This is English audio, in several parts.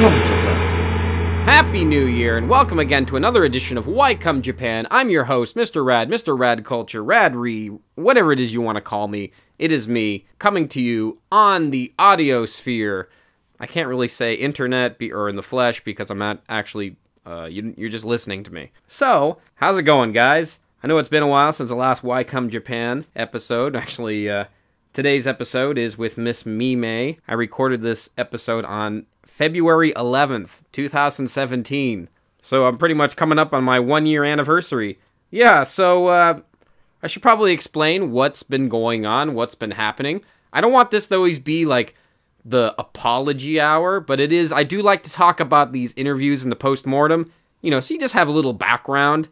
Welcome, Japan! Happy New Year, and welcome again to another edition of Welcome Japan. I'm your host, Mr. Rad Culture, Radrey, whatever it is you want to call me. It is me, coming to you on the audio sphere. I can't really say internet or in the flesh because I'm not actually, you're just listening to me. So, how's it going, guys? I know it's been a while since the last Welcome Japan episode. Actually, today's episode is with Miss Mimei. I recorded this episode on February 11th, 2017. So I'm pretty much coming up on my 1-year anniversary. Yeah, so I should probably explain what's been going on, what's been happening. I don't want this to always be like the apology hour, but it is. I do like to talk about these interviews and the post-mortem, so you just have a little background,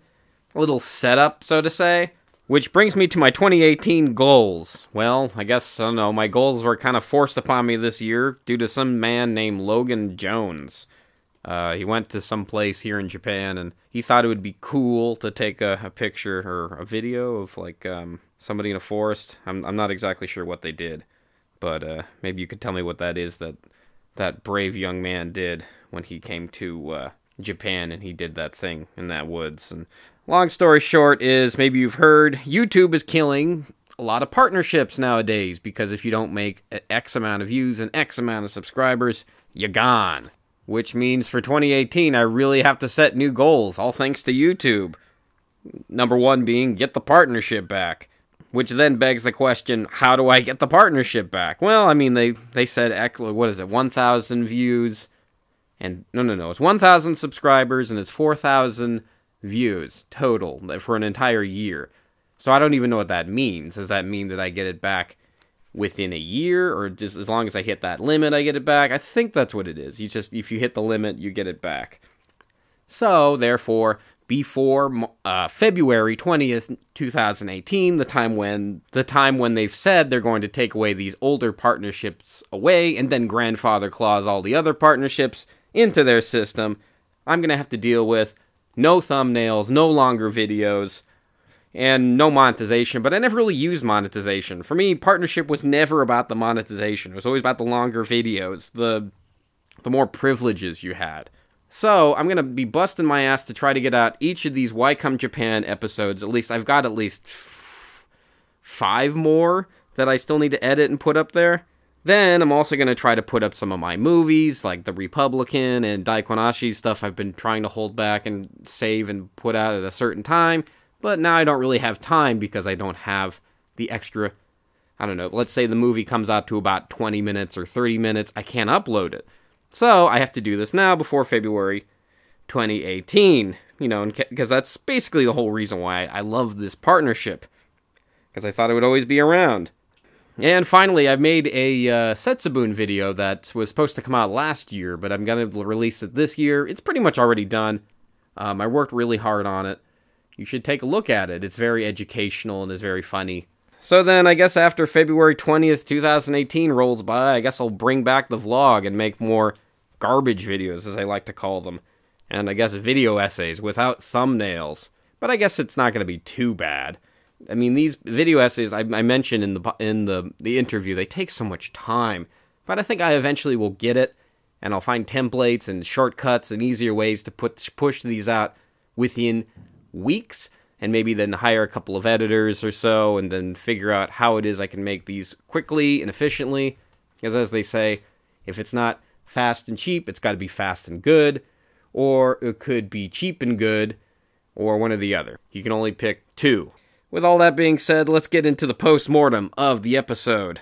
a little setup, so to say. Which brings me to my 2018 goals. Well, I guess, I don't know, my goals were kind of forced upon me this year due to some man named Logan Jones. He went to some place here in Japan, and he thought it would be cool to take a picture or a video of, like, somebody in a forest. I'm not exactly sure what they did, but maybe you could tell me what that is that brave young man did when he came to Japan and he did that thing in that woods. And long story short is, maybe you've heard, YouTube is killing a lot of partnerships nowadays, because if you don't make X amount of views and X amount of subscribers, you're gone. Which means for 2018, I really have to set new goals, all thanks to YouTube. Number one being, get the partnership back. Which then begs the question, how do I get the partnership back? Well, I mean, they said, what is it, 1,000 views, and no, it's 1,000 subscribers, and it's 4,000 views total for an entire year. So I don't even know what that means. Does that mean that I get it back within a year, or just as long as I hit that limit I get it back? I think that's what it is. If you hit the limit, you get it back. So therefore, before February 20th, 2018, the time when they've said they're going to take away these older partnerships away and then grandfather clause all the other partnerships into their system, I'm going to have to deal with no thumbnails, no longer videos, and no monetization. But I never really used monetization. For me, partnership was never about the monetization. It was always about the longer videos, the more privileges you had. So I'm going to be busting my ass to try to get out each of these Welcome Japan episodes. I've got at least 5 more that I still need to edit and put up there. Then I'm also going to try to put up some of my movies, like The Republican and Daikonashi stuff I've been trying to hold back and save and put out at a certain time. But now I don't really have time because I don't have the extra, I don't know, let's say the movie comes out to about 20 minutes or 30 minutes. I can't upload it. So I have to do this now before February 2018, because that's basically the whole reason why I love this partnership, because I thought it would always be around. And finally, I made a Setsubun video that was supposed to come out last year, but I'm going to release it this year. It's pretty much already done. I worked really hard on it. You should take a look at it. It's very educational and is very funny. So then, I guess after February 20th, 2018 rolls by, I guess I'll bring back the vlog and make more garbage videos, as I like to call them. And I guess video essays without thumbnails. But I guess it's not going to be too bad. I mean, these video essays I mentioned in the interview, they take so much time. But I think I eventually will get it, and I'll find templates and shortcuts and easier ways to push these out within weeks, and maybe then hire a couple of editors or so, and then figure out how it is I can make these quickly and efficiently. Because as they say, if it's not fast and cheap, it's got to be fast and good, or it could be cheap and good, or one or the other. You can only pick 2. With all that being said, let's get into the post-mortem of the episode.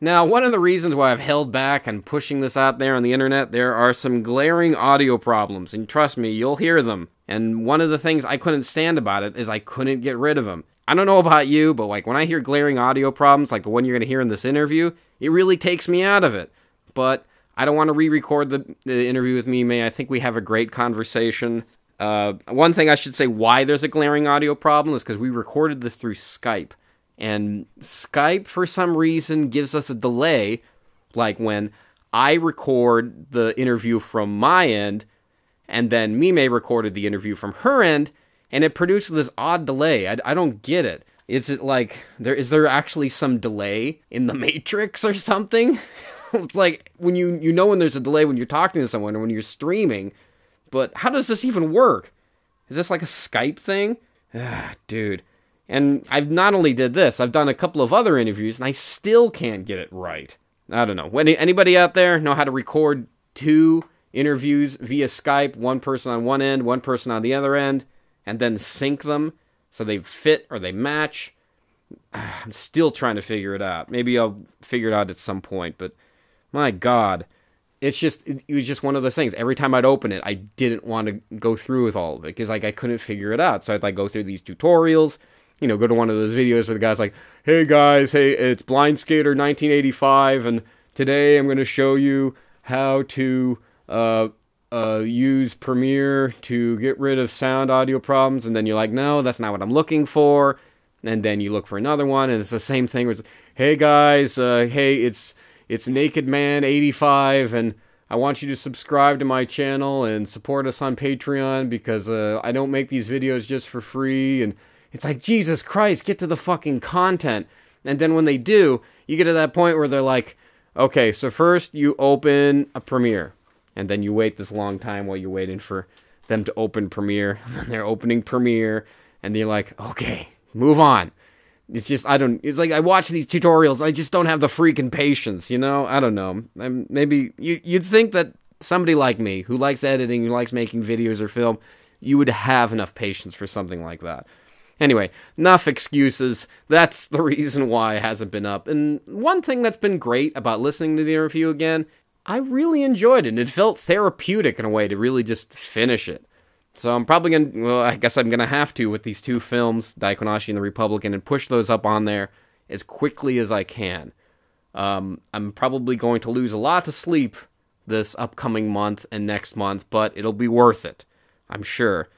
Now, one of the reasons why I've held back on pushing this out there on the internet, there are some glaring audio problems, and trust me, you'll hear them. And one of the things I couldn't stand about it is I couldn't get rid of them. I don't know about you, but like when I hear glaring audio problems, like the one you're going to hear in this interview, it really takes me out of it. But I don't want to re-record the interview with Mimei. I think we have a great conversation. One thing I should say why there's a glaring audio problem is because we recorded this through Skype. And Skype, for some reason, gives us a delay, like when I record the interview from my end, and then Mimei recorded the interview from her end, and it produces this odd delay. I don't get it. Is it like, is there actually some delay in the Matrix or something? It's like when you know when there's a delay when you're talking to someone or when you're streaming, but how does this even work? Is this like a Skype thing? Dude. And I've not only did this, I've done a couple of other interviews, and I still can't get it right. I don't know. Anybody out there know how to record 2 interviews via Skype, one person on one end, one person on the other end, and then sync them so they fit or they match? I'm still trying to figure it out. Maybe I'll figure it out at some point, but my God. It was just one of those things. Every time I'd open it, I didn't want to go through with all of it because like I couldn't figure it out. So I'd like go through these tutorials, go to one of those videos where the guy's like, "Hey guys, it's Blind Skater 1985, and today I'm going to show you how to use Premiere to get rid of sound audio problems." And then you're like, "No, that's not what I'm looking for." And then you look for another one, and it's the same thing where it's, "Hey guys, it's Naked Man 85, and I want you to subscribe to my channel and support us on Patreon because I don't make these videos just for free." And it's like, Jesus Christ, get to the fucking content. And then when they do, you get to that point where they're like, "Okay, so first you open a Premiere." And then you wait this long time while you're waiting for them to open Premiere. And then they're opening Premiere, and you're like, "Okay, move on." It's just, it's like I watch these tutorials, I just don't have the freaking patience, I don't know. Maybe you'd think that somebody like me, who likes editing, who likes making videos or film, you would have enough patience for something like that. Anyway, enough excuses. That's the reason why it hasn't been up. And one thing that's been great about listening to the interview again, I really enjoyed it, and it felt therapeutic in a way to really just finish it. So I'm probably I guess I'm going to have to with these 2 films, Daikonashi and The Republican, and push those up on there as quickly as I can. I'm probably going to lose a lot of sleep this upcoming month and next month, but it'll be worth it, I'm sure.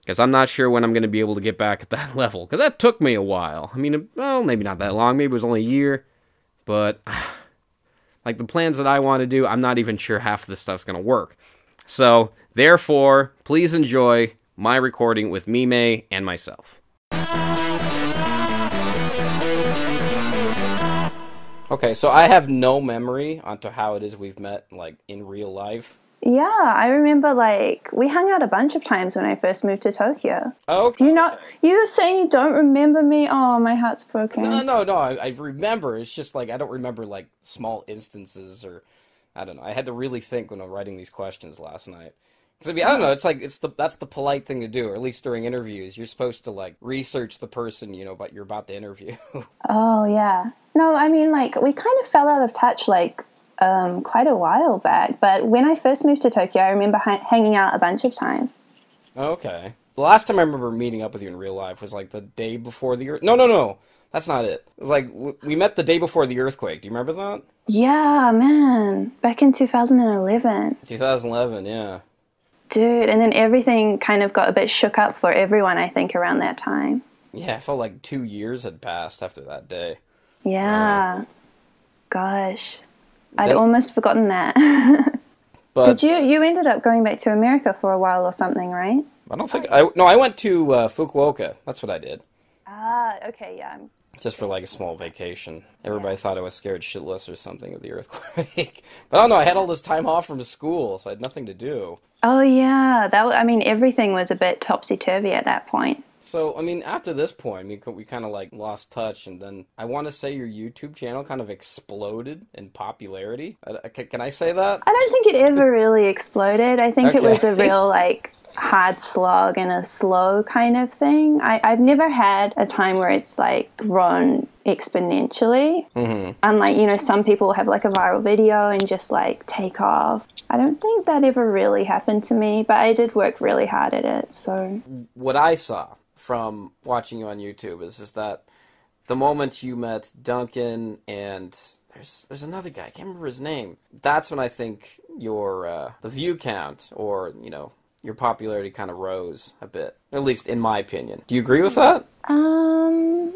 Because I'm not sure when I'm going to be able to get back at that level, because that took me a while. I mean, well, maybe not that long, maybe it was only a year, but like the plans that I want to do, I'm not even sure half of this stuff's going to work. So, therefore, please enjoy my recording with Mimei and myself. Okay, so I have no memory onto how it is we've met, like, in real life. Yeah, I remember, we hung out a bunch of times when I first moved to Tokyo. Oh, okay. Do you not? You were saying you don't remember me? Oh, my heart's broken. No, I remember. It's just, I don't remember, small instances or... I don't know. I had to really think when I was writing these questions last night. Because, I don't know, that's the polite thing to do, or at least during interviews. You're supposed to, research the person, but you're about to interview. Oh, yeah. No, I mean, we kind of fell out of touch, quite a while back. But when I first moved to Tokyo, I remember hanging out a bunch of times. Okay. The last time I remember meeting up with you in real life was, the day before the... No. That's not it. It was we met the day before the earthquake. Do you remember that? Yeah, man. Back in 2011. 2011, yeah. Dude, and then everything kind of got a bit shook up for everyone, I think, around that time. Yeah, it felt like 2 years had passed after that day. Yeah. Gosh. I'd almost forgotten that. But Did you ended up going back to America for a while or something, right? I don't think... I went to Fukuoka. That's what I did. Ah, okay, yeah. Just for a small vacation. Everybody thought I was scared shitless or something of the earthquake. But I don't know, I had all this time off from school, so I had nothing to do. Oh yeah, everything was a bit topsy-turvy at that point. So, after this point, we kind of lost touch, and then I want to say your YouTube channel kind of exploded in popularity. Can I say that? I don't think it ever really exploded. I think it was a real hard slog and a slow kind of thing. I've never had a time where it's grown exponentially. Mm-hmm. Unlike, some people have a viral video and just take off. I don't think that ever really happened to me, but I did work really hard at it, so. What I saw from watching you on YouTube is that the moment you met Duncan and there's another guy, I can't remember his name. That's when I think your the view count or, your popularity kind of rose a bit, at least in my opinion. Do you agree with that? Well,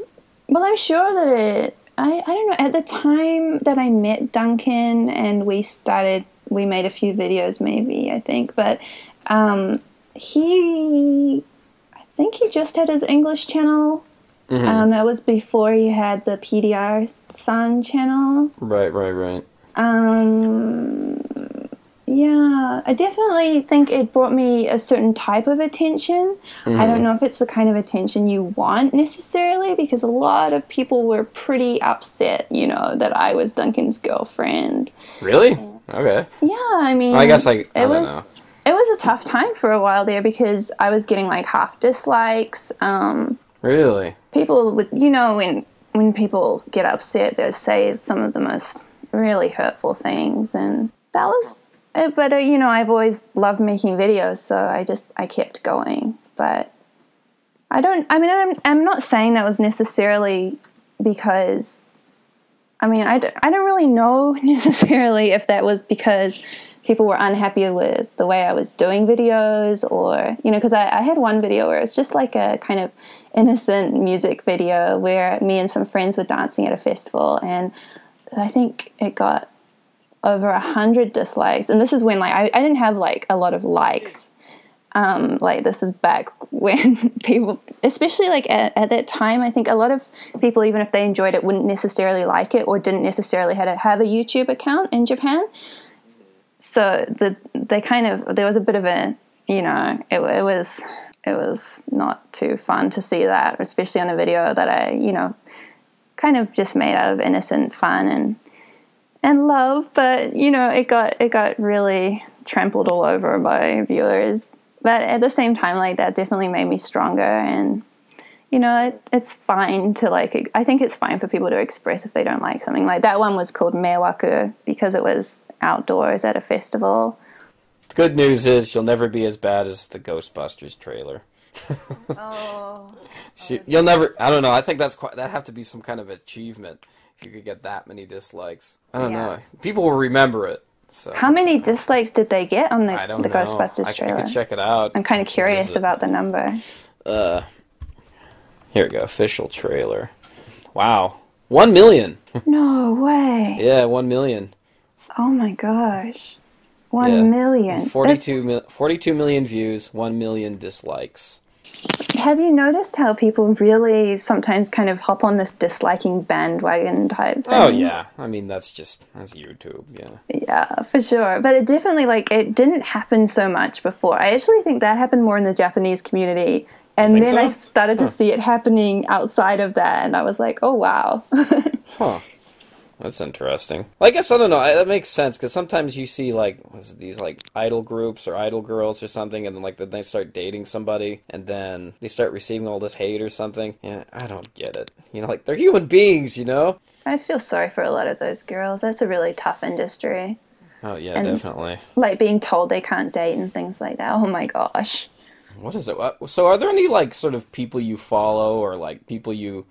I'm sure that I don't know, at the time that I met Duncan and we made a few videos maybe, I think, but I think he just had his English channel. Mm-hmm. That was before he had the PDR Sun channel. Right. Yeah, I definitely think it brought me a certain type of attention. I don't know if it's the kind of attention you want necessarily, because a lot of people were pretty upset, you know, that I was Duncan's girlfriend. Really? Okay. Yeah, I mean, I guess I don't know. It was a tough time for a while there because I was getting like half dislikes. Really? People would, you know, when people get upset, they'll say some of the most really hurtful things, and that was. But you know, I've always loved making videos, so I kept going. But I'm not saying that was necessarily because. I mean, I don't really know necessarily if that was because people were unhappy with the way I was doing videos, or, you know, because I had one video where it's just like a kind of innocent music video where me and some friends were dancing at a festival, and I think it got over 100 dislikes. And this is when, like, I didn't have like a lot of likes. Like, this is back when people, especially like at that time, I think a lot of people, even if they enjoyed it, wouldn't necessarily like it or didn't necessarily have a YouTube account in Japan. So there was a bit of a, you know, it was not too fun to see that, especially on a video that I, you know, kind of just made out of innocent fun and love. But, you know, it got really trampled all over by viewers. But at the same time, like, that definitely made me stronger. And, you know, it's fine to, like, I think it's fine for people to express if they don't like something. Like, that one was called Mewaku because it was outdoors at a festival. The good news is you'll never be as bad as the Ghostbusters trailer. Oh. You'll never, I don't know, I think that'd have to be some kind of achievement if you could get that many dislikes. I don't know. People will remember it. So. How many dislikes did they get on the Ghostbusters trailer? I could check it out. I'm kind of curious about the number. Here we go. Official trailer. Wow. 1 million. No way. Yeah, 1 million. Oh my gosh. 1 million. 42 million views, 1 million dislikes. Have you noticed how people really sometimes kind of hop on this disliking bandwagon type thing? Oh, yeah. I mean, that's YouTube, yeah. Yeah, for sure. But it definitely, like, it didn't happen so much before. I actually think that happened more in the Japanese community. And then I started to see it happening outside of that, and I was like, oh, wow. Huh. That's interesting. Well, I guess, I don't know, that makes sense, because sometimes you see, like, these, like, idol groups or idol girls or something, and then, like, they start dating somebody, and then they start receiving all this hate or something. Yeah, I don't get it. You know, like, they're human beings, you know? I feel sorry for a lot of those girls. That's a really tough industry. Oh, yeah, definitely. Like, being told they can't date and things like that. Oh, my gosh. What is it? So are there any, like, sort of people you follow or, like, people you...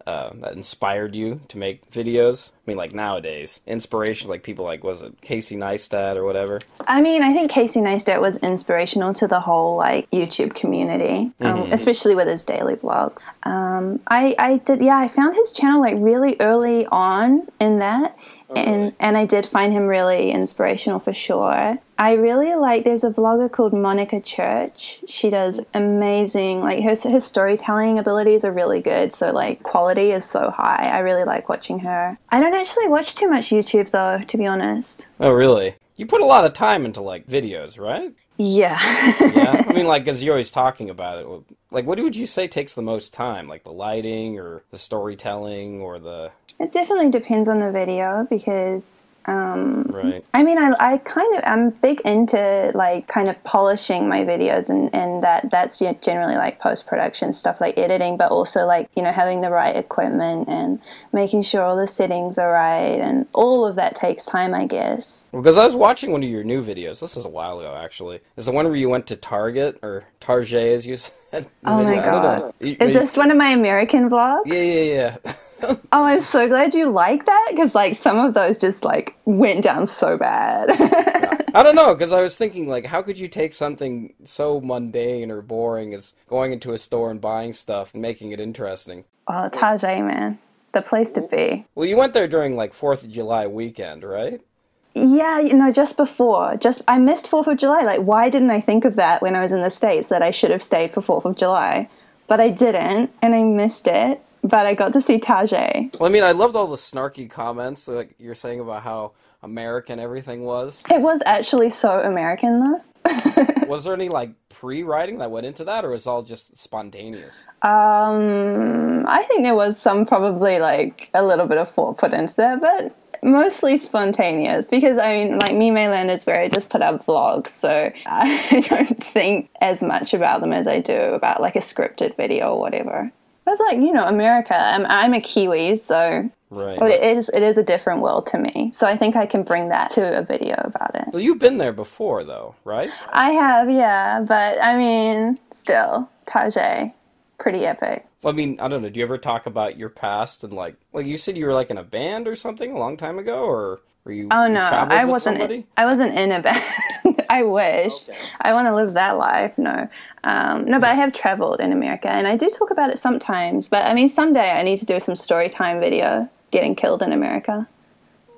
that inspired you to make videos? I mean, like, nowadays, inspirations, like, people like, was it Casey Neistat or whatever? I mean, I think Casey Neistat was inspirational to the whole, like, YouTube community, especially with his daily vlogs. I found his channel, like, really early on in that, and I did find him really inspirational for sure. I really like, there's a vlogger called Monica Church. She does amazing, like, her storytelling abilities are really good, so, like, quality is so high. I really like watching her. I don't actually watch too much YouTube, though, to be honest. Oh, really? You put a lot of time into, like, videos, right? Yeah. Yeah? I mean, like, because you're always talking about it. Like, what would you say takes the most time? Like, the lighting or the storytelling or the... It definitely depends on the video, because... right. I mean, I'm big into, like, kind of polishing my videos, and that's generally, like, post-production stuff, like editing, but also, like, you know, having the right equipment and making sure all the settings are right, and all of that takes time, I guess. Well, because I was watching one of your new videos. This is a while ago, actually. It's the one where you went to Target, or Target, as you said. Oh, my God. Is this one of my American vlogs? Yeah. Oh, I'm so glad you like that, because, like, some of those just, like, went down so bad. Yeah. I don't know, because I was thinking, like, how could you take something so mundane or boring as going into a store and buying stuff and making it interesting? Oh, Target, man. The place to be. Well, you went there during, like, 4th of July weekend, right? Yeah, you know, just before. I missed 4th of July. Like, why didn't I think of that when I was in the States, that I should have stayed for 4th of July? But I didn't, and I missed it. But I got to see Tajay. Well, I mean, I loved all the snarky comments, like you're saying about how American everything was? It was actually so American, though. Was there any, like, pre-writing that went into that, or was it all just spontaneous? I think there was some probably, like, a little bit of thought put into there, but mostly spontaneous. Because, I mean, like, Mimei is where I just put up vlogs, so I don't think as much about them as I do about, like, a scripted video or whatever. It was like, you know, America. I'm a Kiwi, so... Right. But it is a different world to me. So I think I can bring that to a video about it. Well, you've been there before, though, right? I have, yeah. But, I mean, still, Tajay, pretty epic. I mean, I don't know. Do you ever talk about your past and, like you said you were, like, in a band or something a long time ago? Or were you Oh, no. I wasn't in a band. I wish. Okay. I want to live that life. No. No, but I have traveled in America. And I do talk about it sometimes. But, I mean, someday I need to do some story time video. Getting killed in America.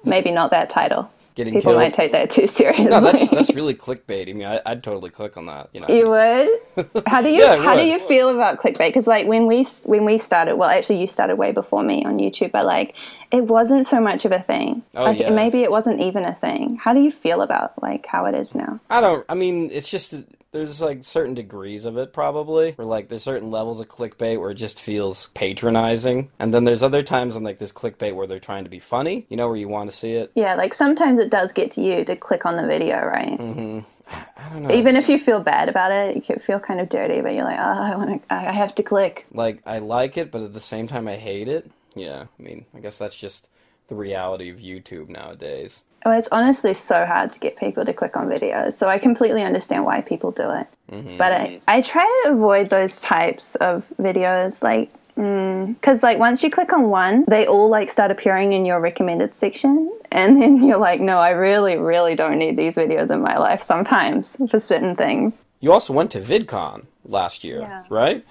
Maybe not that title. People might take that too seriously. No, that's really clickbait. I mean, I'd totally click on that. You know. You would? How do you how do you feel about clickbait? Because like when we started, well, actually you started way before me on YouTube, but like it wasn't so much of a thing. Oh, like, yeah. Maybe it wasn't even a thing. How do you feel about like how it is now? I mean, it's just there's like certain degrees of it probably, where like there's certain levels of clickbait where it just feels patronizing, and then there's other times on like this clickbait where they're trying to be funny, you know, where you want to see it. Yeah, like sometimes it does get to you to click on the video, right? Mm-hmm. I don't know. Even if you feel bad about it, you could feel kind of dirty, but you're like, oh, I have to click. Like, I like it, but at the same time I hate it. Yeah, I mean, I guess that's just the reality of YouTube nowadays. Oh, it's honestly so hard to get people to click on videos, so I completely understand why people do it. Mm-hmm. But I try to avoid those types of videos, like, because like once you click on one, they all like start appearing in your recommended section, and then you're like, no, I really, really don't need these videos in my life sometimes for certain things. You also went to Vidcon last year, right?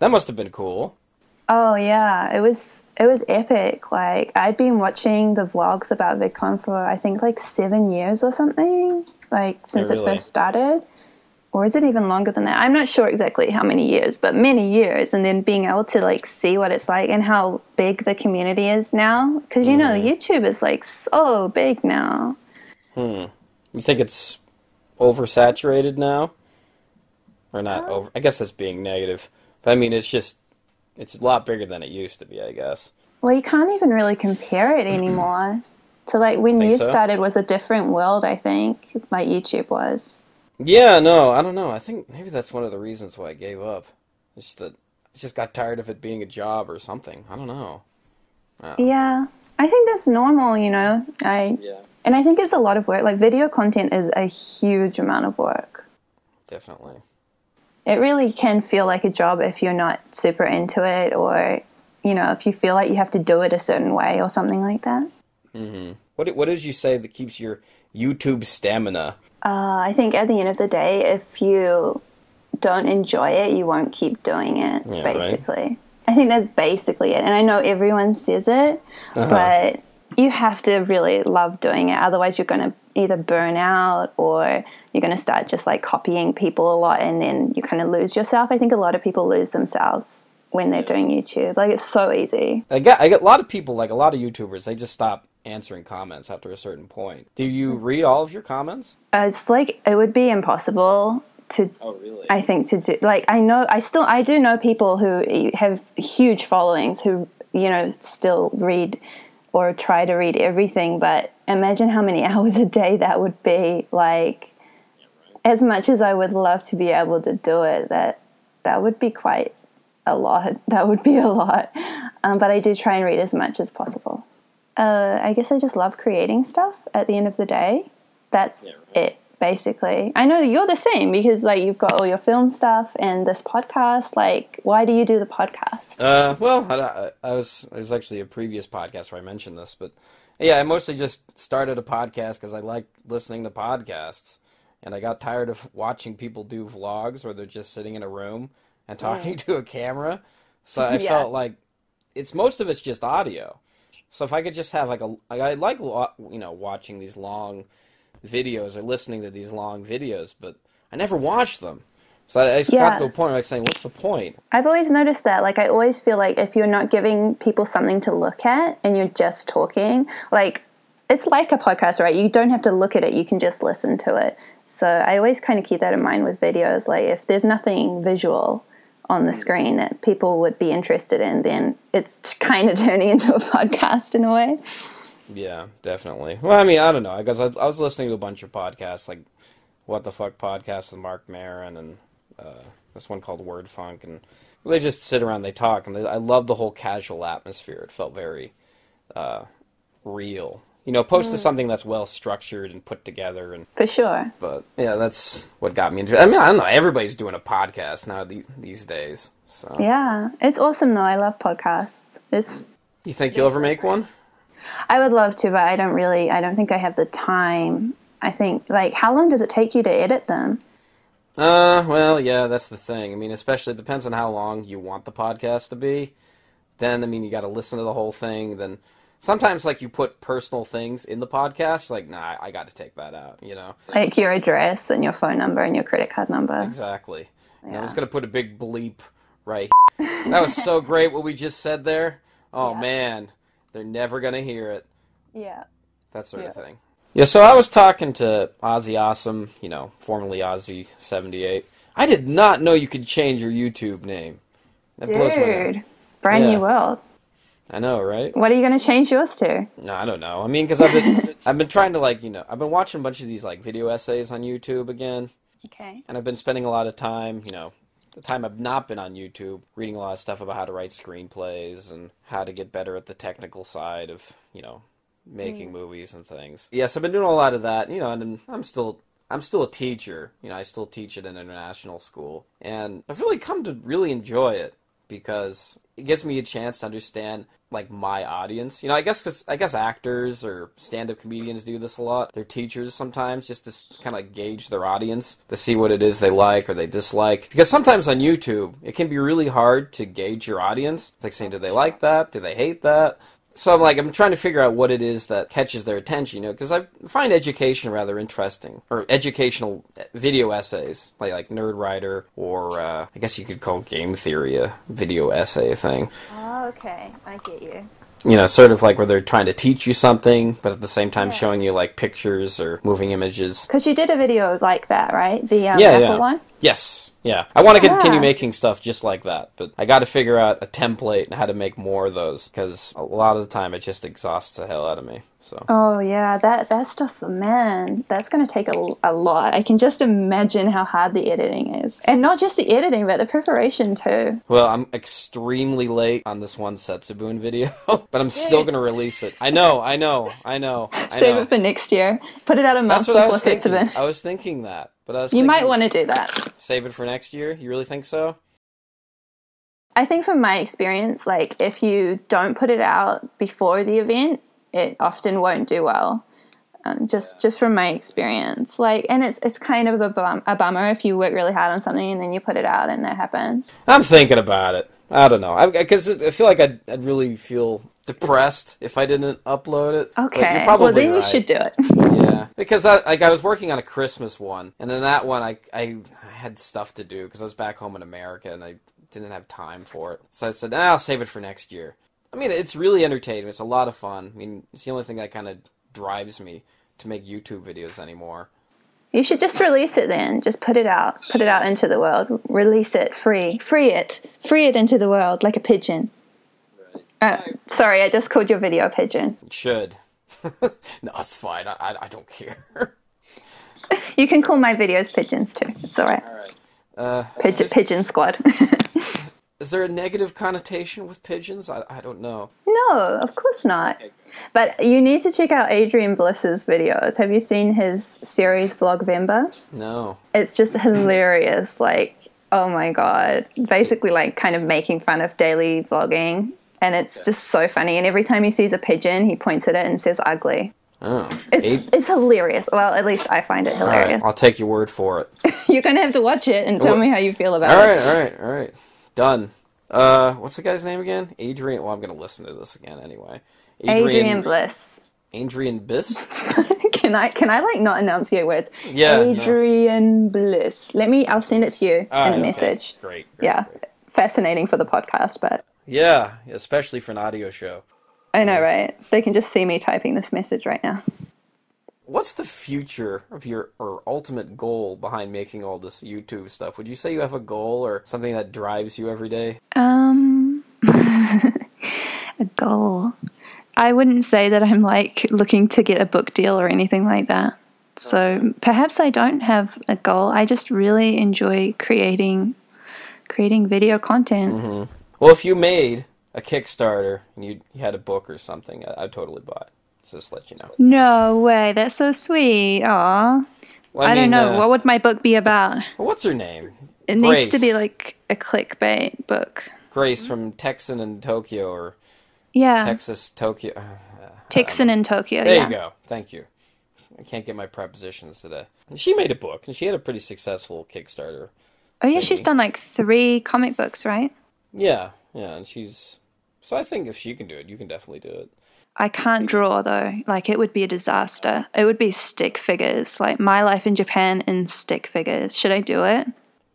That must have been cool. Oh yeah, it was epic. Like I'd been watching the vlogs about VidCon for I think like 7 years or something, like since it first started. Or is it even longer than that? I'm not sure exactly how many years, but many years. And then being able to like see what it's like and how big the community is now, because you know YouTube is like so big now. You think it's oversaturated now, or not over? I guess that's being negative, but I mean it's a lot bigger than it used to be, I guess. Well, you can't even really compare it anymore. So, like, when you started was a different world, I think, like YouTube was. Yeah, no, I don't know. I think maybe that's one of the reasons why I gave up. It's that I just got tired of it being a job or something. I don't know. Yeah, I think that's normal, you know. And I think it's a lot of work. Like, video content is a huge amount of work. Definitely. It really can feel like a job if you're not super into it, or, you know, if you feel like you have to do it a certain way or something like that. Mm-hmm. What did you say that keeps your YouTube stamina? I think at the end of the day, if you don't enjoy it, you won't keep doing it, basically. Right? I think that's basically it. And I know everyone says it, but you have to really love doing it. Otherwise, you're going to either burn out or you're going to start just like copying people a lot, and then you kind of lose yourself. I think a lot of people lose themselves when they're doing YouTube. Like, it's so easy. I get a lot of people, like a lot of YouTubers, they just stop answering comments after a certain point. Do you read all of your comments? It's like, it would be impossible to, I think, to do. Like, I do know people who have huge followings who, you know, still read or try to read everything, but imagine how many hours a day that would be. Like, as much as I would love to be able to do it, that would be quite a lot. That would be a lot. But I do try and read as much as possible. I guess I just love creating stuff at the end of the day. That's it, basically. I know you're the same, because like you've got all your film stuff and this podcast. Like, why do you do the podcast? Well, I was actually a previous podcast where I mentioned this, but yeah, I mostly just started a podcast because I like listening to podcasts, and I got tired of watching people do vlogs where they're just sitting in a room and talking to a camera. So I felt like most of it's just audio. So if I could just have I like, you know, watching these long videos or listening to these long videos, but I never watched them. So I just got to a point where I was saying, what's the point? I've always noticed that. Like, I always feel like if you're not giving people something to look at and you're just talking, like, it's like a podcast, right? You don't have to look at it, you can just listen to it. So I always kind of keep that in mind with videos. Like if there's nothing visual on the screen that people would be interested in, then it's kind of turning into a podcast in a way. Yeah, definitely. Well, I mean, I don't know. I guess I was listening to a bunch of podcasts, like What the Fuck Podcast with Mark Maron, and this one called Word Funk, and they just sit around, they talk, and I love the whole casual atmosphere. It felt very real. You know, opposed to something that's well structured and put together. And for sure. But yeah, that's what got me into. I mean, I don't know. Everybody's doing a podcast now these days. So yeah, it's awesome though. I love podcasts. You think you'll ever make one? I would love to, but I don't think I have the time. I think, like, how long does it take you to edit them? Well, yeah, that's the thing. I mean, especially it depends on how long you want the podcast to be. Then, I mean, you got to listen to the whole thing. Then sometimes, like, you put personal things in the podcast. You're like, nah, I got to take that out, you know? Like your address and your phone number and your credit card number. Exactly. Yeah. And I was going to put a big bleep right. That was so great what we just said there. Oh, yeah. Man. They're never going to hear it. Yeah. That sort of thing. Yeah, so I was talking to Ozzy Awesome, you know, formerly Ozzy78. I did not know you could change your YouTube name. That blows my mind. Brand new world. I know, right? What are you going to change yours to? No, I don't know. I mean, because I've been trying to, like, you know, I've been watching a bunch of these, like, video essays on YouTube again. Okay. And I've been spending a lot of time, you know, the time I've not been on YouTube, reading a lot of stuff about how to write screenplays and how to get better at the technical side of, you know, making movies and things. Yes, I've been doing a lot of that, you know, and I'm still a teacher. You know, I still teach at an international school. And I've really come to really enjoy it because it gives me a chance to understand, like, my audience. You know, I guess actors or stand-up comedians do this a lot. They're teachers sometimes just to kind of gauge their audience, to see what it is they like or they dislike. Because sometimes on YouTube, it can be really hard to gauge your audience. It's like saying, do they like that? Do they hate that? So I'm trying to figure out what it is that catches their attention, you know, because I find education rather interesting, or educational video essays, like Nerd Writer, or I guess you could call Game Theory a video essay thing. Oh, okay. I get you. You know, sort of like where they're trying to teach you something, but at the same time showing you, like, pictures or moving images. Because you did a video like that, right? The Apple one? Yes. Yeah, I want to continue making stuff just like that, but I got to figure out a template and how to make more of those, because a lot of the time it just exhausts the hell out of me. So. Oh yeah, that stuff, man, that's going to take a lot. I can just imagine how hard the editing is, and not just the editing, but the preparation too. Well, I'm extremely late on this one Setsubun video, but I'm still going to release it. I know. Save it for next year. Put it out a month before Setsubun. I was thinking that. But you might want to do that. Save it for next year? You really think so? I think from my experience, like, if you don't put it out before the event, it often won't do well. Just from my experience. Like, and it's kind of a bummer if you work really hard on something and then you put it out and it happens. I'm thinking about it. I don't know. Because I feel like I'd really feel depressed if I didn't upload it. Okay, you're probably then right. You should do it. Yeah, because I was working on a Christmas one, and then that one I had stuff to do because I was back home in America and I didn't have time for it. So I said, I'll save it for next year. I mean, it's really entertaining. It's a lot of fun. I mean, it's the only thing that kind of drives me to make YouTube videos anymore. You should just release it then. Just put it out. Put it out into the world. Release it. Free it. Free it into the world like a pigeon. Sorry, I just called your video a pigeon. You should. No, it's fine. I don't care. You can call my videos pigeons too. It's all right. Pigeon squad. Is there a negative connotation with pigeons? I don't know. No, of course not. But you need to check out Adrian Bliss's videos. Have you seen his series Vlogvember? No. It's just hilarious. Like, oh my god. Basically, like, kind of making fun of daily vlogging. And it's just so funny. And every time he sees a pigeon, he points at it and says ugly. Oh. It's hilarious. Well, at least I find it hilarious. All right, I'll take your word for it. You're going to have to watch it and tell me how you feel about it. All right. Done. What's the guy's name again? Adrian. Well, I'm going to listen to this again anyway. Adrian Bliss. Adrian Bliss? Can I like not enunciate words? Yeah. Adrian Bliss. I'll send it to you in a message. Great. Fascinating for the podcast, but. Yeah, especially for an audio show. I know, right? They can just see me typing this message right now. What's the future of your or ultimate goal behind making all this YouTube stuff? Would you say you have a goal or something that drives you every day? A goal. I wouldn't say that I'm like looking to get a book deal or anything like that. So perhaps I don't have a goal. I just really enjoy creating video content. Mm-hmm. Well, if you made a Kickstarter and you had a book or something, I'd totally buy it. Just let you know. No way. That's so sweet. Aw. Well, I don't know. What would my book be about? What's her name? It needs to be like a clickbait book. Grace from Texan in Tokyo or Texas, Tokyo. Texan in Tokyo, There you go. Thank you. I can't get my prepositions today. She made a book, and she had a pretty successful Kickstarter. Oh, yeah, she's done like 3 comic books, right? Yeah, and she's... So I think if she can do it, you can definitely do it. I can't draw, though. Like, it would be a disaster. It would be stick figures. Like, my life in Japan in stick figures. Should I do it?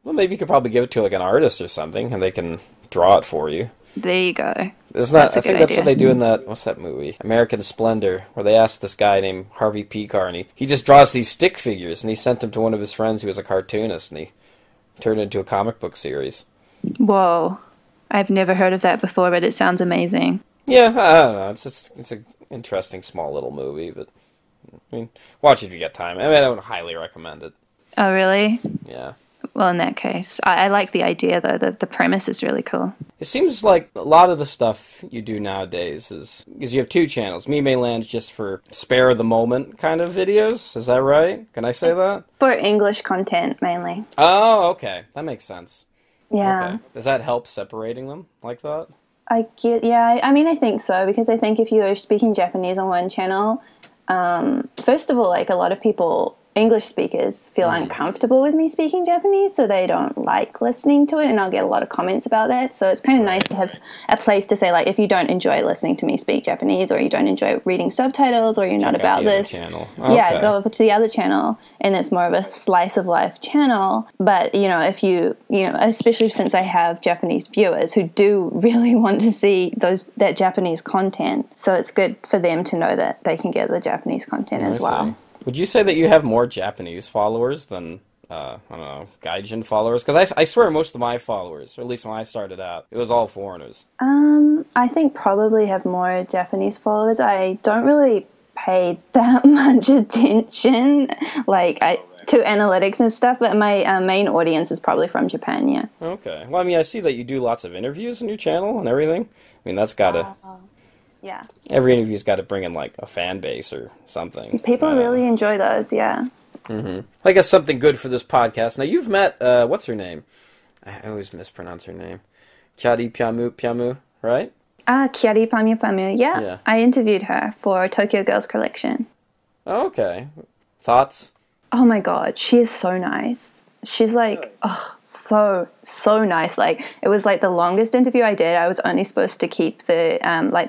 Well, maybe you could probably give it to, like, an artist or something, and they can draw it for you. There you go. Isn't that, I think that's what they do in that, what's that movie? American Splendor, where they asked this guy named Harvey Pekar, and he just draws these stick figures, and he sent them to one of his friends who was a cartoonist, and he turned it into a comic book series. Whoa. I've never heard of that before, but it sounds amazing. Yeah, I don't know. It's an interesting small little movie, but I mean, watch it if you get time. I mean, I would highly recommend it. Oh, really? Yeah. Well, in that case, I like the idea, though. The premise is really cool. It seems like a lot of the stuff you do nowadays is... Because you have 2 channels. Mimei Land's just for spare-of-the-moment kind of videos. Is that right? Can I say that? For English content, mainly. Oh, okay. That makes sense. Yeah. Okay. Does that help separating them like that? I mean, I think so, because I think if you are speaking Japanese on one channel, first of all, like, a lot of people... English speakers feel uncomfortable with me speaking Japanese, so they don't like listening to it, and I'll get a lot of comments about that. So it's kind of nice to have a place to say, like, if you don't enjoy listening to me speak Japanese, or you don't enjoy reading subtitles, or you're not about this, yeah, go over to the other channel, and it's more of a slice of life channel. But if you especially since I have Japanese viewers who do really want to see that Japanese content, so it's good for them to know that they can get the Japanese content as well. Would you say that you have more Japanese followers than, I don't know, Gaijin followers? Because I swear most of my followers, or at least when I started out, it was all foreigners. I think probably have more Japanese followers. I don't really pay that much attention, to analytics and stuff, but my main audience is probably from Japan, yeah. Okay. Well, I mean, I see that you do lots of interviews on your channel and everything. I mean, that's got to... Yeah. Every interview's got to bring in, like, a fan base or something. People really enjoy those, yeah. Mm-hmm. I guess something good for this podcast. Now, you've met, what's her name? I always mispronounce her name. Kyari Pyampu Pyampu, right? Kyari Pyampu Pyampu, yeah. I interviewed her for Tokyo Girls Collection. Oh, okay. Thoughts? Oh, my God. She is so nice. She's like, so nice. Like, it was like the longest interview I did. I was only supposed to keep the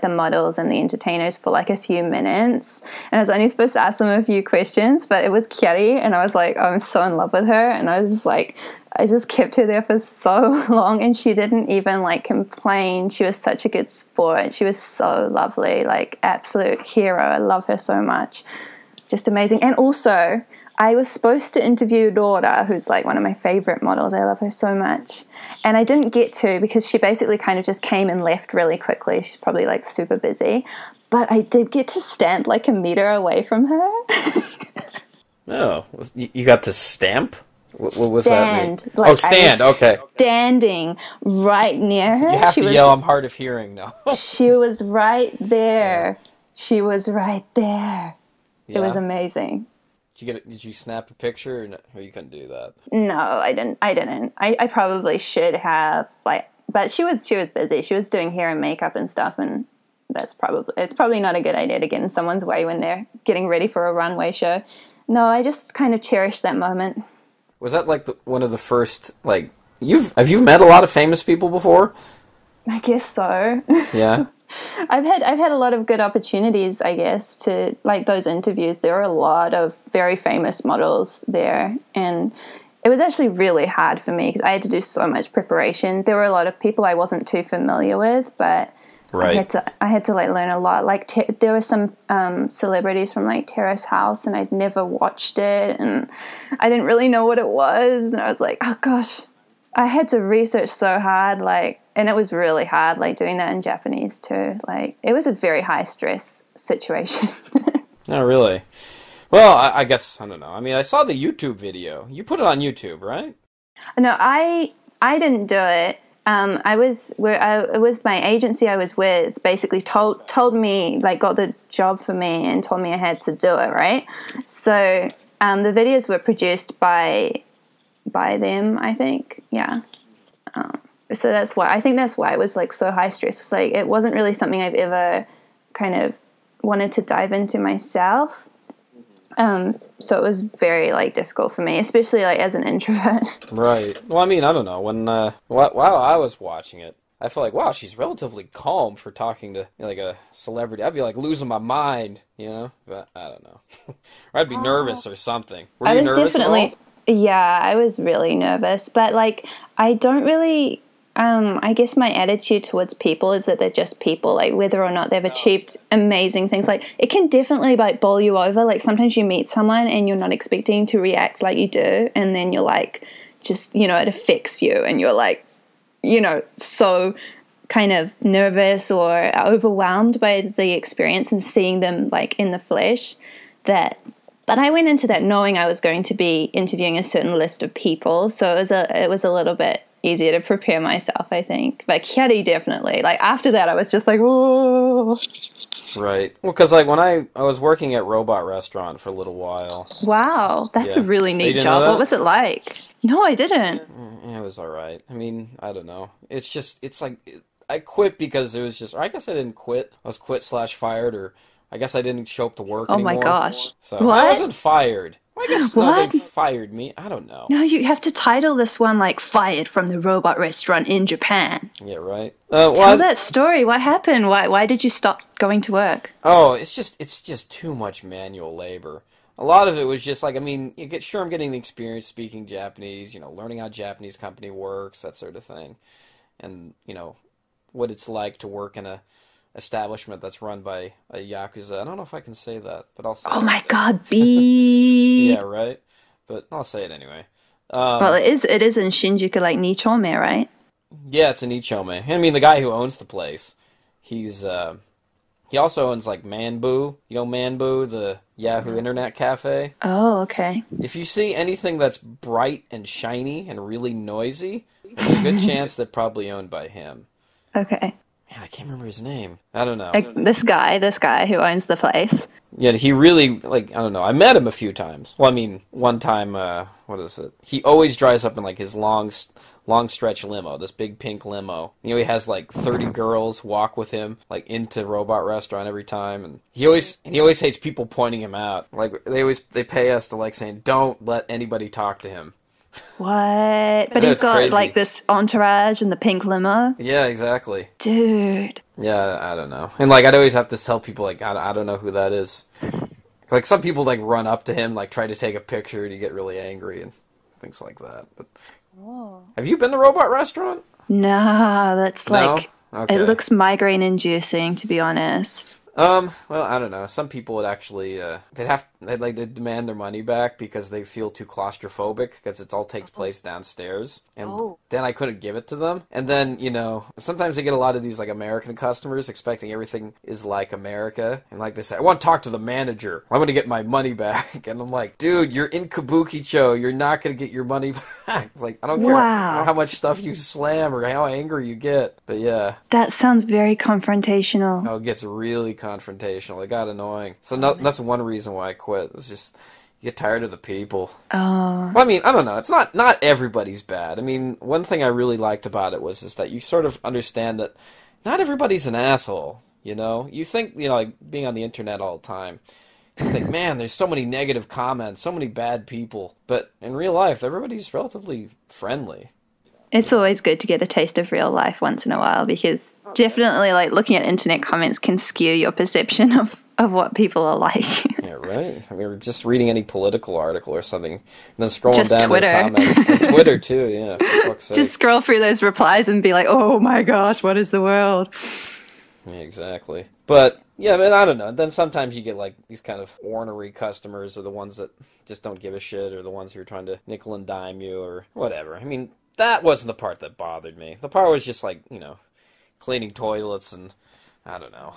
the models and the entertainers for like a few minutes, and I was only supposed to ask them a few questions, but it was Kyari, and I was like, I'm so in love with her, and I was just like, I just kept her there for so long, and she didn't even like complain. She was such a good sport. She was so lovely, like absolute hero. I love her so much. Just amazing. And also, I was supposed to interview Laura, who's like one of my favorite models. I love her so much. And I didn't get to because she basically kind of just came and left really quickly. She's probably like super busy. But I did get to stand like a meter away from her. Oh, you got to stamp? What was stand, that mean? Stand, okay. Standing right near her. You have to yell, I'm hard of hearing now. She was right there. Yeah. She was right there. Yeah. It was amazing. Did you snap a picture, or you couldn't do that? No, I didn't. I probably should have, but she was busy. She was doing hair and makeup and stuff, and it's probably not a good idea to get in someone's way when they're getting ready for a runway show. No, I just kind of cherished that moment. Was that like one of the first, like, have you met a lot of famous people before? I guess so. Yeah. I've had a lot of good opportunities, I guess, to like those interviews. There were a lot of very famous models there, and it was actually really hard for me because I had to do so much preparation. There were a lot of people I wasn't too familiar with, but Right. I had to like learn a lot. Like there were some celebrities from like Terrace House, and I'd never watched it, and I didn't really know what it was, and I was like, oh gosh, I had to research so hard, like, and it was really hard, like doing that in Japanese too. Like it was a very high stress situation. Oh, really? Well, I guess, I don't know. I mean, I saw the YouTube video. You put it on YouTube, right? No, I didn't do it. It was my agency I was with basically told me, like, got the job for me and told me I had to do it, right? So the videos were produced by them, I think, yeah. So that's why it was like so high stress. It's like it wasn't really something I've ever kind of wanted to dive into myself. So it was very like difficult for me, especially like as an introvert. Right. Well, I mean, I don't know. When while I was watching it, I felt like, wow, she's relatively calm for talking to, you know, like a celebrity. I'd be like losing my mind, you know. But I don't know. Or I'd be nervous or something. Were you nervous at all? Yeah, I was really nervous, but like I don't really. I guess my attitude towards people is that they're just people, like whether or not they've achieved amazing things. Like it can definitely like bowl you over. Like sometimes you meet someone and you're not expecting to react like you do, and then you're like, just, you know, it affects you and you're like, you know, so kind of nervous or overwhelmed by the experience and seeing them like in the flesh but I went into that knowing I was going to be interviewing a certain list of people, so it was a little bit easier to prepare myself, I think. But Kyari definitely. Like after that, I was just like, whoa. Right. Well, because like when I was working at Robot Restaurant for a little while. Wow, that's a really neat job. What was it like? No, I didn't. It was all right. I mean, I don't know. It's like I quit because it was just. Or I guess I didn't quit. I was quit/fired, or I guess I didn't show up to work anymore. Oh my gosh. So what? I wasn't fired. I guess nobody fired me. I don't know. No, you have to title this one like "Fired from the Robot Restaurant in Japan." Yeah, right. Tell that story. What happened? Why did you stop going to work? Oh, it's just too much manual labor. A lot of it was just like, I mean, I'm getting the experience speaking Japanese, you know, learning how a Japanese company works, that sort of thing, and you know what it's like to work in a establishment that's run by a Yakuza. I don't know if I can say that, but I'll say it. Oh my god, beep. Yeah, right? But I'll say it anyway. Well, it is in Shinjuku, like Nichome, right? Yeah, it's in Nichome. I mean, the guy who owns the place, he also owns like Manboo. You know Manboo, the Yahoo Internet Cafe? Oh, okay. If you see anything that's bright and shiny and really noisy, there's a good chance they're probably owned by him. Okay. Man, I can't remember his name. I don't know. Like this guy who owns the place. Yeah, he really, like, I don't know. I met him a few times. Well, I mean, one time, what is it? He always drives up in, like, his long stretch limo, this big pink limo. You know, he has, like, 30 girls walk with him, like, into Robot Restaurant every time. And he always hates people pointing him out. Like, they pay us to, like, saying, don't let anybody talk to him. What? But he's got, crazy. Like, this entourage and the pink limo? Yeah, exactly. Dude. Yeah, I don't know. And, like, I'd always have to tell people, like, I don't know who that is. Like, some people, like, run up to him, like, try to take a picture, and you get really angry and things like that. But have you been to Robot Restaurant? Nah, that's, no? like... Okay. It looks migraine-inducing, to be honest. Well, I don't know. Some people would actually, they'd demand their money back because they feel too claustrophobic because it all takes place downstairs. And then I couldn't give it to them. And then, you know, sometimes I get a lot of these, like, American customers expecting everything is like America. And, like, they say, I want to talk to the manager. I'm going to get my money back. And I'm like, dude, you're in Kabukicho. You're not going to get your money back. Like, I don't care how much stuff you slam or how angry you get. But, yeah. That sounds very confrontational. Oh, it gets really confrontational. It got annoying. So that's one reason why I quit. It's just you get tired of the people. Oh. Well, I mean, I don't know. It's not everybody's bad. I mean, one thing I really liked about it was just that you sort of understand that not everybody's an asshole. You know, you think, you know, like being on the internet all the time, you think, man, there's so many negative comments, so many bad people. But in real life, everybody's relatively friendly. It's always good to get a taste of real life once in a while because definitely, like, looking at internet comments can skew your perception of what people are like. Yeah, right. I mean, we're just reading any political article or something, and then scrolling just down Twitter. to the comments. And Twitter, too, yeah. For fuck's sake. Just scroll through those replies and be like, oh my gosh, what is the world? Yeah, exactly. But, yeah, man, I don't know. Then sometimes you get, like, these kind of ornery customers or the ones that just don't give a shit or the ones who are trying to nickel and dime you or whatever. I mean, that wasn't the part that bothered me. The part was just, like, cleaning toilets and, I don't know,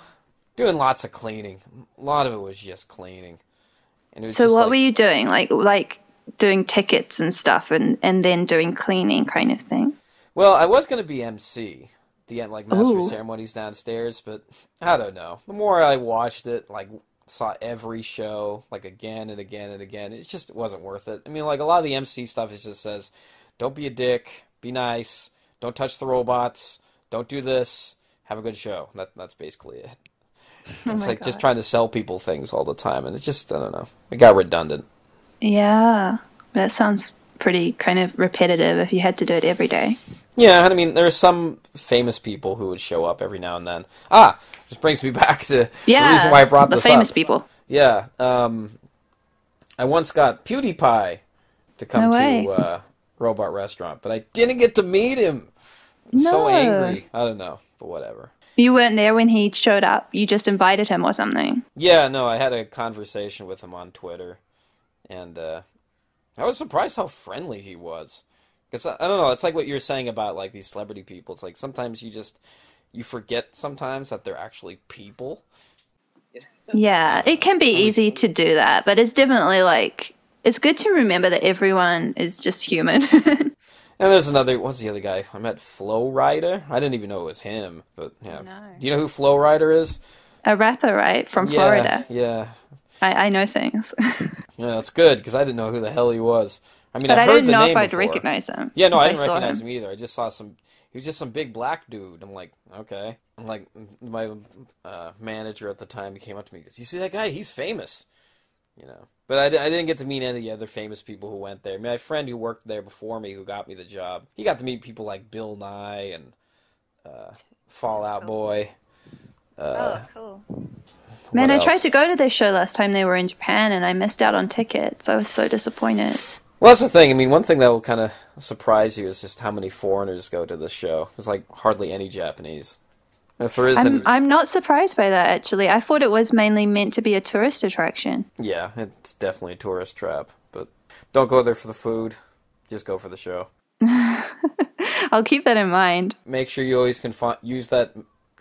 doing lots of cleaning. A lot of it was just cleaning. And it was so just what were you doing? Like doing tickets and stuff and then doing cleaning kind of thing? Well, I was going to be MC. The end, like, master Ooh. ceremonies downstairs, but I don't know. The more I watched it, like, saw every show, like, again and again and again, it just wasn't worth it. I mean, like, a lot of the MC stuff, it just says, don't be a dick, be nice, don't touch the robots, don't do this, have a good show. That's basically it. It's like just trying to sell people things all the time, and it's just, I don't know, it got redundant. Yeah, that sounds pretty kind of repetitive if you had to do it every day. Yeah, I mean, there are some famous people who would show up every now and then. This brings me back to the reason why I brought this up. The famous people. Yeah, I once got Pewdiepie to come to Robot Restaurant, but I didn't get to meet him. I'm so angry. I don't know, but whatever. You weren't there when he showed up? You just invited him or something? Yeah, no, I had a conversation with him on Twitter, and I was surprised how friendly he was. Because, I don't know, it's like what you're saying about, like, these celebrity people. It's like sometimes you forget sometimes that they're actually people. Yeah, it can be easy to do that, but it's definitely, like, it's good to remember that everyone is just human. And there's another, what's the other guy? I met Flow Rider. I didn't even know it was him, but yeah. No. Do you know who Flow Rider is? A rapper, right? From Florida. Yeah. I know things. Yeah, that's good, because I didn't know who the hell he was. I mean, but I heard didn't the know name if I'd before. recognize him. Yeah, no, I didn't recognize him either. I just saw he was just some big black dude. I'm like, okay. I'm like, my manager at the time, he came up to me and goes, you see that guy? He's famous. But I didn't get to meet any of the other famous people who went there. My friend who worked there before me, who got me the job, he got to meet people like Bill Nye and Fallout Boy. Cool. Man, I tried to go to their show last time they were in Japan, and I missed out on tickets. I was so disappointed. Well, that's the thing. I mean, one thing that will kind of surprise you is just how many foreigners go to this show. There's like hardly any Japanese. If there is I'm not surprised by that, actually. I thought it was mainly meant to be a tourist attraction. Yeah, it's definitely a tourist trap. But don't go there for the food. Just go for the show. I'll keep that in mind. Make sure you always can use that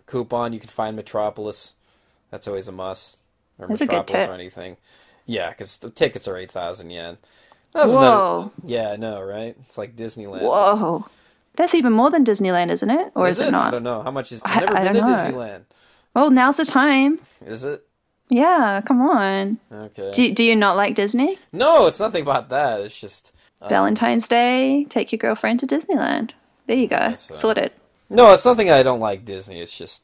coupon. You can find Metropolis. That's always a must. Or That's Metropolis or anything. Yeah, because the tickets are 8,000 yen. Whoa. Yeah, I know, right? It's like Disneyland. Whoa. That's even more than Disneyland, isn't it? Or is it not? I don't know. How much is... I've never been to Disneyland. Well, now's the time. Is it? Yeah, come on. Okay. Do you not like Disney? No, it's nothing about that. It's just... Valentine's Day, take your girlfriend to Disneyland. There you go. Sorted. No, it's nothing I don't like Disney. It's just...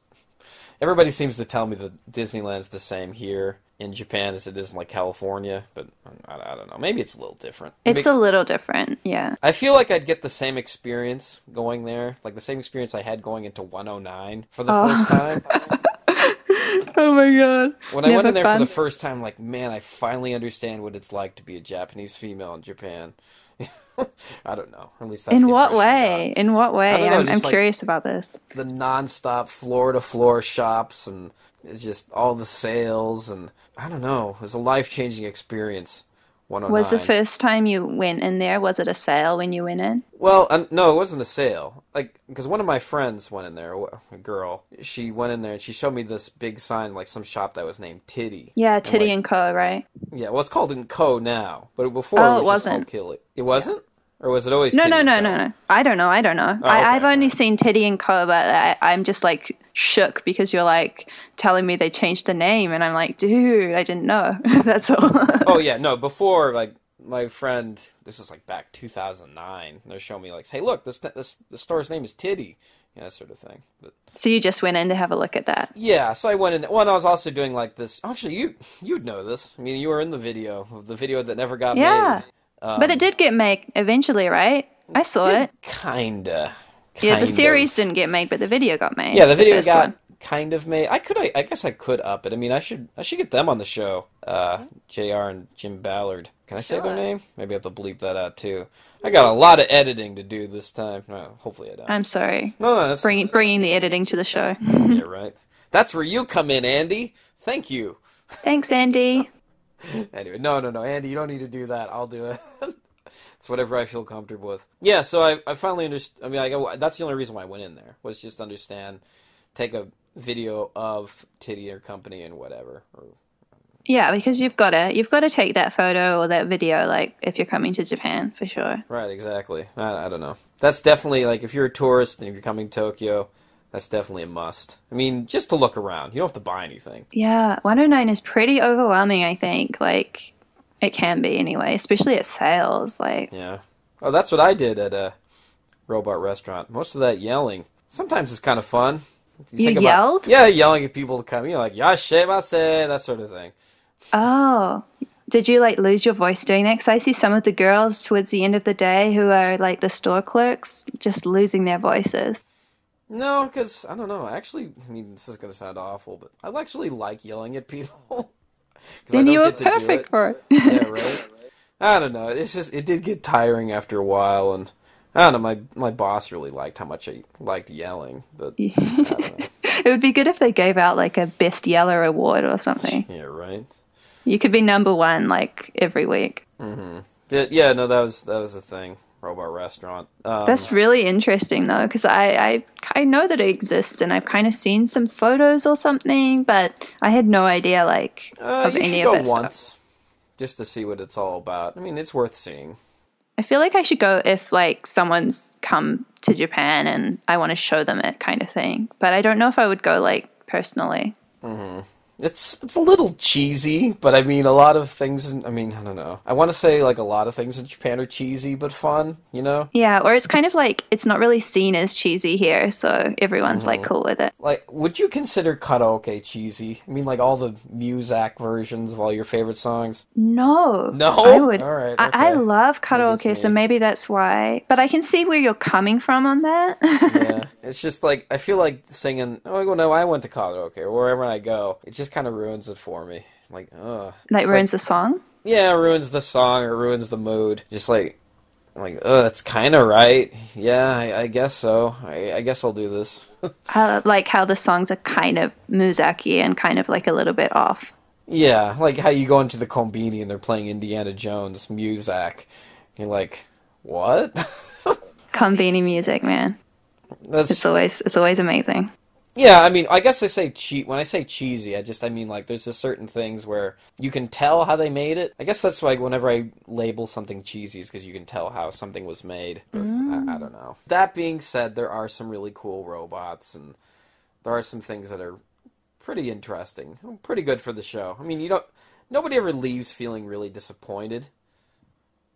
Everybody seems to tell me that Disneyland's the same here in Japan as it is in, like, California, but I don't know. Maybe it's a little different. It's a little different, yeah. I feel like I'd get the same experience going there, like the same experience I had going into 109 for the first time. Oh my god. When I went in there for the first time, like, man, I finally understand what it's like to be a Japanese female in Japan. I don't know. At least that's In what way? In what way? I'm curious about this. The non-stop floor-to-floor shops and it's just all the sales and I don't know. It was a life-changing experience. 109. Was the first time you went in there, was it a sale when you went in? Well, no, it wasn't a sale. Like, because one of my friends went in there, a girl. She went in there and she showed me this big sign, like some shop that was named Titty. Yeah, Titty and Co, right? Yeah, well, it's called Co now, but before it wasn't. Just called Killy. It wasn't? Yeah. Or was it always No. I don't know. Oh, okay. I've only seen Teddy and Co, but I'm just like shook because you're like telling me they changed the name and I'm like, dude, I didn't know. That's all. Oh yeah, no, before like my friend, this was like back 2009, they're showing me like, hey look, the store's name is Titty. Yeah, that sort of thing. But, so you just went in to have a look at that? Yeah, so I went in. Well, I was also doing like this. Actually, you'd know this. I mean, you were in the video that never got made. But it did get made eventually, right? I saw it. Kinda. Yeah, the series didn't get made, but the video got made. Yeah, the video got kind of made. I guess I could up it. I mean, I should get them on the show. JR and Jim Ballard. Can I say their name? Maybe I have to bleep that out too. I got a lot of editing to do this time. Well, hopefully I don't. I'm sorry. No, that's bringing the editing to the show. Yeah, right. That's where you come in, Andy. Thank you. Thanks, Andy. Anyway, no, Andy, you don't need to do that. I'll do it. It's whatever I feel comfortable with. Yeah, so I finally understood. I mean, that's the only reason why I went in there, was just understand, take a video of Titty or Company and whatever. Yeah, because you've got to take that photo or that video, like, if you're coming to Japan, for sure. Right, exactly. I don't know. That's definitely, like, if you're a tourist and if you're coming to Tokyo, that's definitely a must. I mean, just to look around. You don't have to buy anything. Yeah, 109 is pretty overwhelming, I think. Like, it can be anyway, especially at sales. Like, yeah. Oh, that's what I did at a robot restaurant. Most of that yelling. Sometimes it's kind of fun. You yelled? Yeah, yelling at people to come. You know, like, yashimase, that sort of thing. Oh. Did you, like, lose your voice doing that? Because I see some of the girls towards the end of the day who are, like, the store clerks just losing their voices. No, because, I don't know. Actually, I mean, this is going to sound awful, but I actually like yelling at people. Then you were perfect for it. Yeah, right? I don't know. It's just, it did get tiring after a while, and I don't know, my boss really liked how much I liked yelling, but I don't know. It would be good if they gave out, like, a Best Yeller award or something. Yeah, right? You could be number one, like, every week. Mm-hmm. Yeah, no, that was the thing. Robot restaurant. That's really interesting, though, because I know that it exists, and I've kind of seen some photos or something, but I had no idea, like, of any of that stuff. You should go once, just to see what it's all about. I mean, it's worth seeing. I feel like I should go if, like, someone's come to Japan and I want to show them it, kind of thing. But I don't know if I would go, like, personally. Mm-hmm. It's a little cheesy, but I mean, a lot of things, I don't know. I want to say, like, a lot of things in Japan are cheesy but fun, you know? Yeah, or it's kind of like, it's not really seen as cheesy here, so everyone's, like, cool with it. Like, would you consider karaoke cheesy? I mean, like, all the Muzak versions of all your favorite songs? No. No? I would. All right, okay. I love karaoke, so maybe that's why. But I can see where you're coming from on that. Yeah. It's just, like, I feel like singing, I went to karaoke, or wherever I go, it just kind of ruins it for me. Like, ugh. Like, ruins the song? Yeah, it ruins the song, or ruins the mood. Just like, that's kind of right. Yeah, I guess so. I guess I'll do this. Like how the songs are kind of Muzaki and kind of, like, a little bit off. Yeah, like how you go into the Konbini and they're playing Indiana Jones Muzak. You're like, what? Konbini music, man. It's always amazing. Yeah, I mean, I guess when I say cheesy, I mean, like, there's just certain things where you can tell how they made it. I guess that's, like, whenever I label something cheesy is because you can tell how something was made. But I don't know. That being said, there are some really cool robots, and there are some things that are pretty interesting. Pretty good for the show. I mean, nobody ever leaves feeling really disappointed.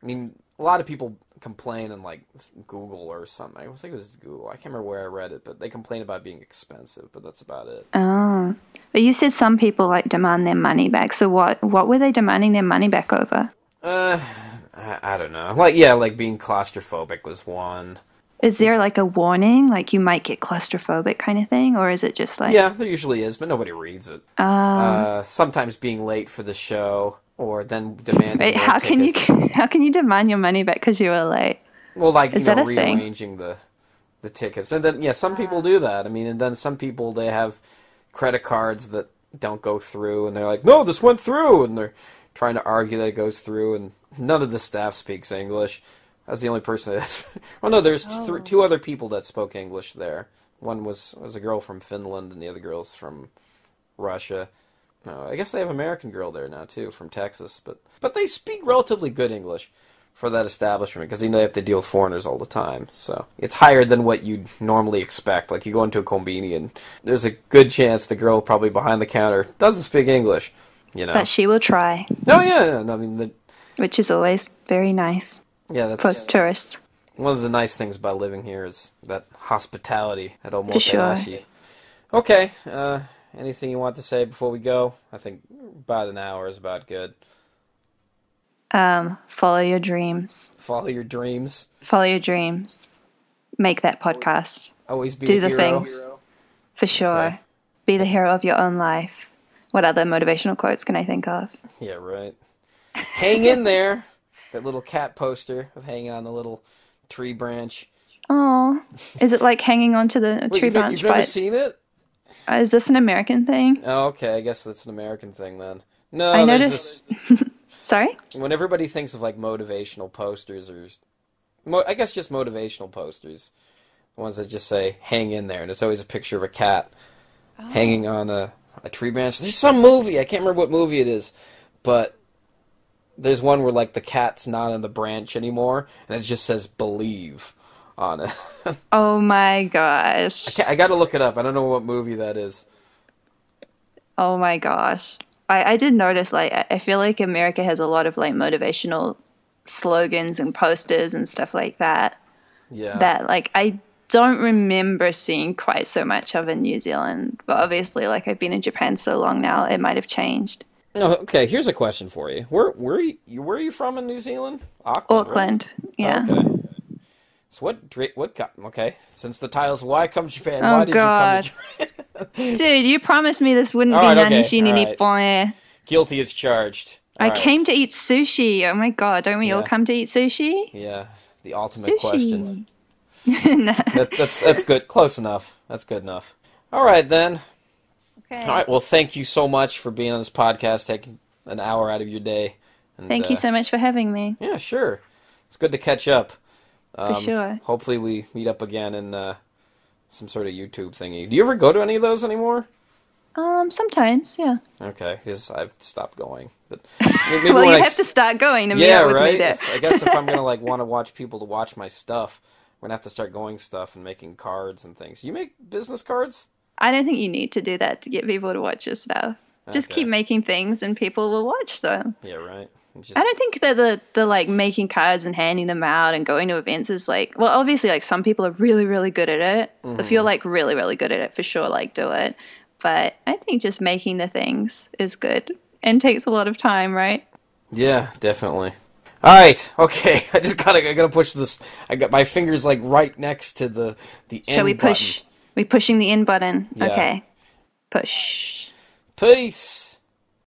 I mean, a lot of people complain in, like, Google or something. I think it was Google. I can't remember where I read it, but they complain about being expensive, but that's about it. Oh. But you said some people, like, demand their money back. So what were they demanding their money back over? I don't know. Like being claustrophobic was one. Is there, like, a warning? Like, you might get claustrophobic kind of thing? Or is it just, like... Yeah, there usually is, but nobody reads it. Sometimes being late for the show... Or then demanding. Wait, how can you demand your money back because you were late? Well, like, rearranging the tickets, and then some people do that. I mean, and then some people, they have credit cards that don't go through, and they're like, "No, this went through," and they're trying to argue that it goes through, and none of the staff speaks English. I was the only person that. Oh no, there's two other people that spoke English there. One was a girl from Finland, and the other girl's from Russia. No, I guess they have an American girl there now, too, from Texas. But they speak relatively good English for that establishment, because they have to deal with foreigners all the time. So it's higher than what you'd normally expect. Like, you go into a Konbini, and there's a good chance the girl probably behind the counter doesn't speak English, you know. But she will try. Oh, yeah. I mean, which is always very nice for tourists. One of the nice things about living here is that hospitality at Omoterashi. Sure. Okay, anything you want to say before we go? I think about an hour is about good. Follow your dreams. Follow your dreams. Follow your dreams. Make that podcast. Always be Do a hero. Do the things. For sure. Okay. Be the hero of your own life. What other motivational quotes can I think of? Yeah, right. Hang in there. That little cat poster of hanging on the little tree branch. Oh, is it like hanging onto the tree branch? You've never seen it? Is this an American thing? Oh, okay. I guess that's an American thing then. No, I there's noticed. this... Sorry? When everybody thinks of like motivational posters or... I guess just motivational posters. The ones that just say, hang in there. And it's always a picture of a cat hanging on a tree branch. There's some movie. I can't remember what movie it is. But there's one where like the cat's not on the branch anymore. And it just says, believe on it. Oh my gosh. I got to look it up. I don't know what movie that is. Oh my gosh. I did notice, like, I feel like America has a lot of, like, motivational slogans and posters and stuff like that. Yeah. That, like, I don't remember seeing quite so much of in New Zealand. But obviously, like, I've been in Japan so long now, it might have changed. No, okay, here's a question for you. Where are you from in New Zealand? Auckland, right? Yeah. Okay. So okay, since the title's Why Come Japan, oh, why did God. you come to Japan? Dude, you promised me this wouldn't be Nanishi ni Nippon. Guilty as charged. I came to eat sushi. Oh my God, don't we all come to eat sushi? Yeah, the ultimate question. No. That's good. Close enough. That's good enough. All right, then. Okay. All right, well, thank you so much for being on this podcast, taking an hour out of your day. And, thank you so much for having me. Yeah, sure. It's good to catch up. For sure. Hopefully we meet up again in some sort of YouTube thingy. Do you ever go to any of those anymore? Sometimes, yeah. Okay, because I've stopped going. But maybe well, you have to start going to meet up with me there. I guess if I'm going to like want to watch people to watch my stuff, we're going to have to start going stuff and making cards and things. You make business cards? I don't think you need to do that to get people to watch your stuff. Just keep making things and people will watch them. Yeah, right. I don't think that the like making cards and handing them out and going to events is like, well, obviously like some people are really, really good at it. Mm-hmm. If you're like really, really good at it, for sure, like do it. But I think just making the things is good and takes a lot of time, right? Yeah, definitely. All right, okay. I gotta push this. I got my fingers like right next to the Shall we push? Button. We're pushing the end button. Yeah. Okay. Push. Peace.